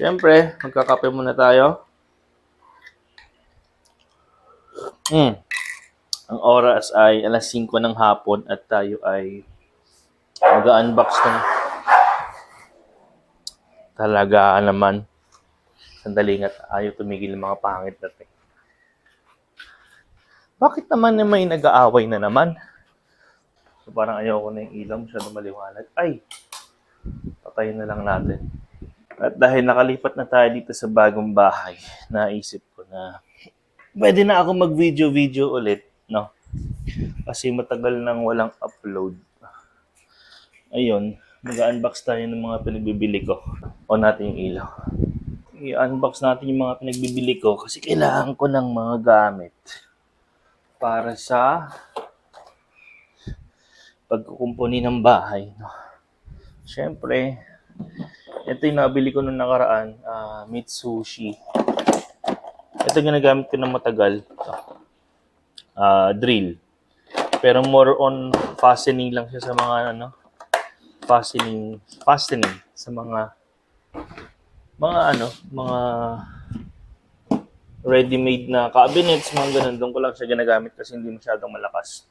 Siyempre, magkakape muna tayo. Ang oras ay alas 5 ng hapon at tayo ay mag-unbox ng talaga naman. Sandali nga, ayaw tumigil ng mga pangit natin. Bakit naman may nag-aaway na naman? So parang ayaw ko na yung ilaw, masyadong maliwanag. Ay! Patayin na lang natin. At dahil nakalipat na tayo dito sa bagong bahay, naisip ko na pwede na ako mag-video ulit, no? Kasi matagal nang walang upload. Ayun, mag-unbox tayo ng mga pinagbibili ko. O natin yung ilaw. I-unbox natin yung mga pinagbibili ko kasi kailangan ko ng mga gamit para sa pagkukumpuni ng bahay. No? Siyempre, ito yung nabili ko nung nakaraan, Mitsushi. Ito ginagamit ko na matagal. Drill. Pero more on fastening lang siya sa mga fastening sa mga ready-made na cabinets, mga ganun. Doon ko lang siya ginagamit kasi hindi masyadong malakas.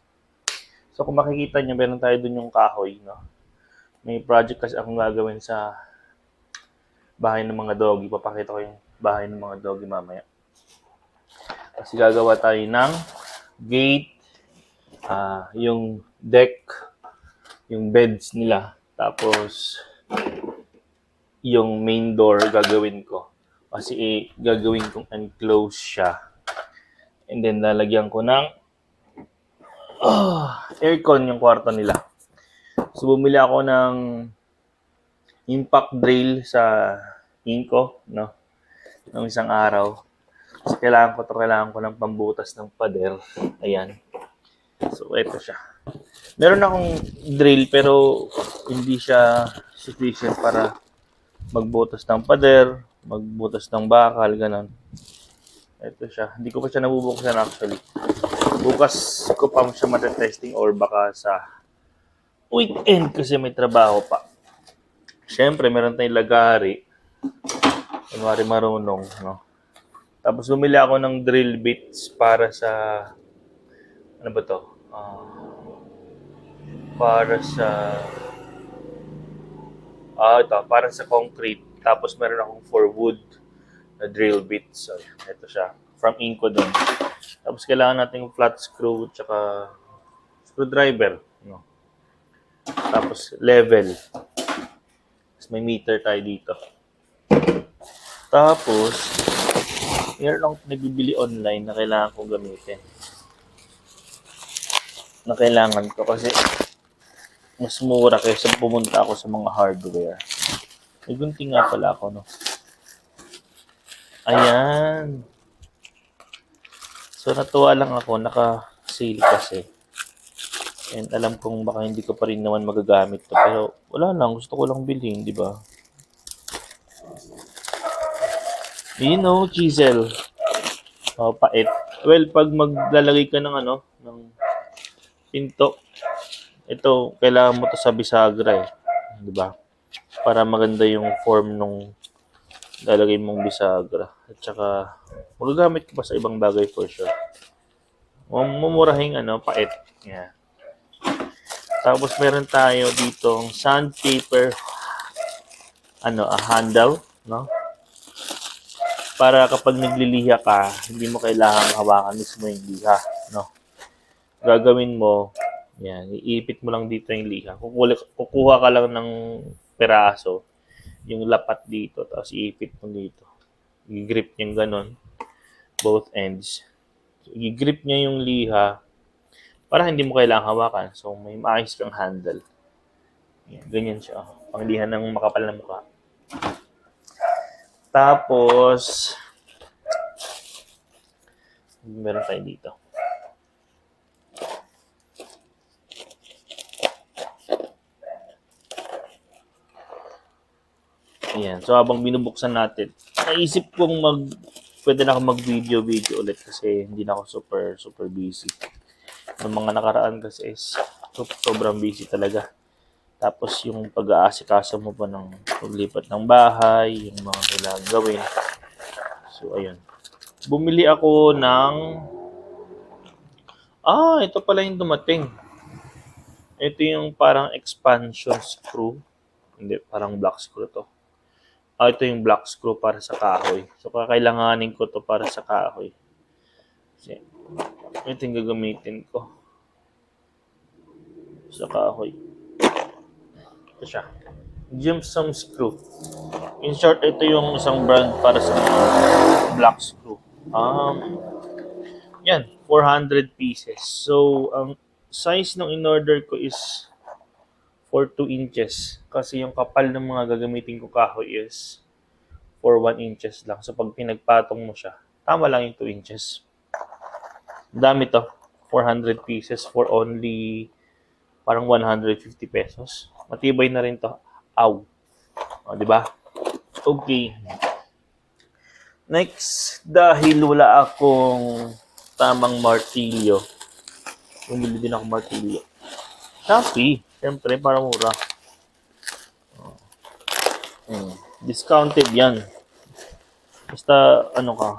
So kung makikita niyo, meron tayo doon yung kahoy, no? May project kasi akong gagawin sa bahay ng mga doggy. Papakita ko yung bahay ng mga doggy mamaya. Kasi gagawa tayo ng gate, yung deck, yung beds nila. Tapos, yung main door gagawin ko. Kasi gagawin kong enclosed siya. And then, lalagyan ko ng aircon yung kwarto nila. So, bumili ako ng impact drill sa Inco, no? Nung isang araw. Kasi kailangan ko ng pambutas ng pader. Ayan. So, ito siya. Meron akong drill pero hindi siya sufficient para magbutas ng pader, magbutas ng bakal, ganun. Ito siya. Hindi ko pa siya nabubuksan actually. Bukas ko pa siya matetesting or baka sa weekend kasi may trabaho pa. Siyempre, meron tayong lagari. Kunwari marunong, no? Tapos bumili ako ng drill bits para sa ano ba to? Para sa concrete. Tapos meron akong for wood na drill bits. So, ito siya. From Inco doon. Tapos kailangan natin yung flat screw tsaka screwdriver. No? Tapos level. Tapos may meter tayo dito. Tapos, meron akong nabibili online na kailangan kong gamitin. Na kailangan ko kasi mas mura kaysa pumunta ako sa mga hardware. May gunting nga pala ako, no? Ayan. So, natuwa lang ako. Naka-sale kasi. And alam kong baka hindi ko pa rin naman magagamit to. Pero wala lang. Gusto ko lang bilhin, di ba? You know, chisel. Pait. Well, pag maglalagay ka ng ng pinto, ito, kailangan mo to sa bisagra di ba? Para maganda yung form nung lalagay mong bisagra. At saka, magagamit ko pa sa ibang bagay for sure. Mumurahing pait. Yeah. Tapos meron tayo ditong sandpaper handle, no? Para kapag nagliliha ka, hindi mo kailangang hawakan mismo yung liha, no? Gagawin mo, yan, iipit mo lang dito yung liha. Kukuha ka lang ng peraso, yung lapat dito, tapos iipit mo dito. I-grip niya ganon, both ends. So, i-grip niya yung liha para hindi mo kailangang hawakan. So, may maayos kang handle. Yan, ganyan siya. Panglihan ng makapal na mukha. Tapos, meron tayo dito. Ayan. So, habang binubuksan natin, naisip kong pwede na ako mag-video ulit kasi hindi na ako super busy. Noong mga nakaraan kasi is sobrang busy talaga. Tapos yung pag-aasikaso mo pa ng paglipat ng bahay, yung mga kailangan gawin. So, ayun. Bumili ako ng... ito pala yung dumating. Ito yung parang expansion screw. Hindi, parang block screw to. Ito yung block screw para sa kahoy. So, kakailanganin ko to para sa kahoy. Kasi, ito yung gagamitin ko sa kahoy. Ito siya. Gypsum screw. In short, ito yung isang brand para sa mga block screw. Yan, 400 pieces. So, ang size ng in-order ko is for 2 inches. Kasi yung kapal ng mga gagamitin ko kahoy is for 1 inches lang. So, pag pinagpatong mo siya, tama lang yung 2 inches. Dami to. 400 pieces for only parang 150 pesos. Matibay na rin to. Aw. O, diba? Okay. Next, dahil wala akong tamang martilyo. Bumili din ako martilyo. Shopee. Siyempre, para mura. Discounted yan. Basta, ano ka.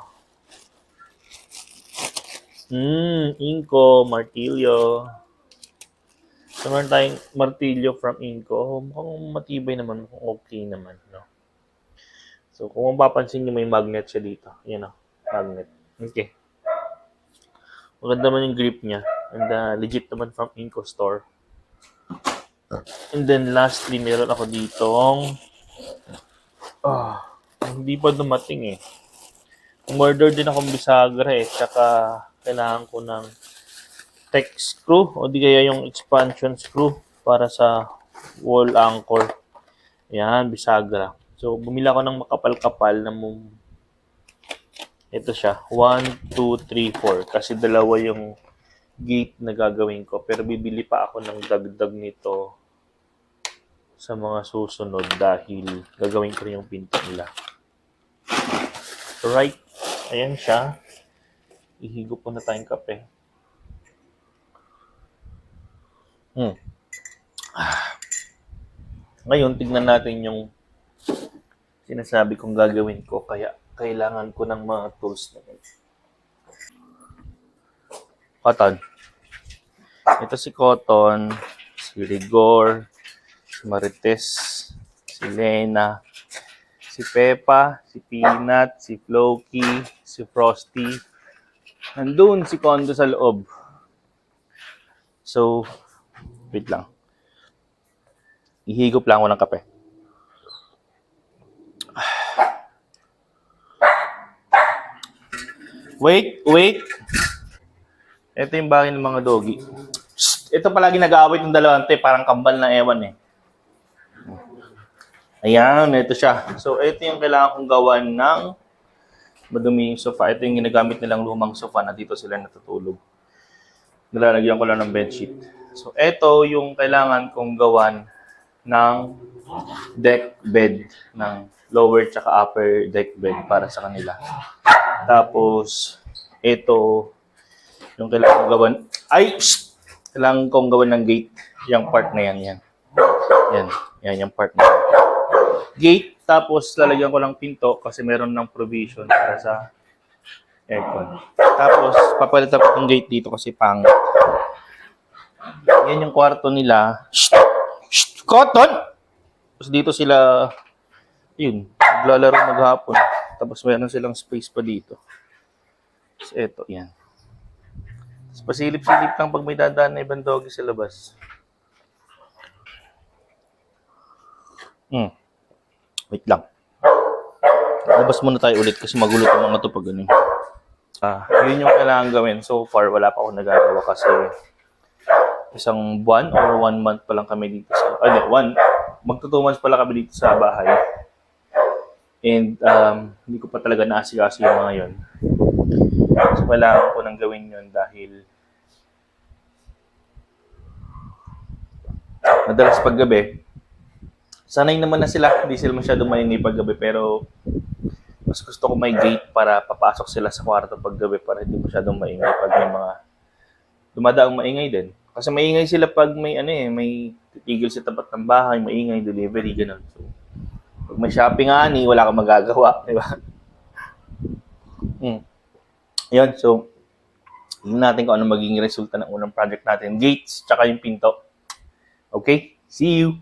Inco, martilyo. So, meron tayong martilyo from Inco. Mukhang matibay naman. Mukhang okay naman. No? So, kung mapapansin nyo, may magnet siya dito. Yan o. Magnet. Okay. Maganda naman yung grip niya. And legit naman from Inco store. And then, lastly, meron ako ditong hindi pa dumating eh. Umorder din akong bisagra eh. Tsaka, kailangan ko ng tech screw o di kaya yung expansion screw para sa wall anchor. Yan, bisagra. So, bumili ako ng makapal-kapal na ito siya. 1, 2, 3, 4. Kasi dalawa yung gate na gagawin ko. Pero bibili pa ako ng dagdag nito sa mga susunod dahil gagawin ko rin yung pinto nila. Right. Ayan siya. Ihigo po na tayong kape. Ngayon, tignan natin yung sinasabi kong gagawin ko. Kaya, kailangan ko ng mga tools na ito. Cotton. Ito si Cotton, si Rigor, si Marites, si Lena, si Peppa, si Peanut, si Floki, si Frosty. Nandun si Kondo sa loob. So, wait lang. Ihigop lang ako ng kape. Wait. Ito yung bagay ng mga doggy. Ito palagi nag-aawit ng dalawang parang kambal na ewan eh. Ayan, ito siya. So, ito yung kailangan kong gawan ng madumi yung sofa. Ito yung ginagamit nilang lumang sofa na dito sila natutulog. Nilalagyan ko lang ng bedsheet. So, ito yung kailangan kong gawan ng deck bed, ng lower tsaka upper deck bed para sa kanila. Tapos, ito yung kailangan kong gawan. Kailangan kong gawan ng gate. Yung part na yan. Yan yung part na yan. Gate, tapos lalagyan ko lang pinto kasi meron ng provision para sa aircon. Tapos, papalitan ko yung gate dito kasi pangit. Yan yung kwarto nila. Cotton! Tapos dito sila, naglalaro maghapon. Tapos meron silang space pa dito. Tapos eto, yan. Tapos pasilip-silip lang pag may dadaan na ibang doggy sa labas. Wait lang. Labas muna tayo ulit kasi magulo ang mga to pag ganun. Yun yung kailangan gawin. So far, wala pa akong nagagawa kasi isang buwan or 1 month pa lang kami dito sa... magto 2 months pa lang kami dito sa bahay. And hindi ko pa talaga naasikaso yung mga yun. So kailangan ko nang gawin yun dahil madalas paggabi, sanay naman na sila, hindi sila masyadong maingay paggabi, pero mas gusto ko may gate para papasok sila sa kwarto paggabi para hindi masyadong maingay pag may mga dumadaang maingay din. Kasi maingay sila pag may may titigil sa tapat ng bahay, maingay, delivery, ganun. So, pag may shopping ani, wala kang magagawa, di ba? Yun, so, tingnan natin kung ano magiging resulta ng unang project natin. Gates, tsaka yung pinto. Okay? See you!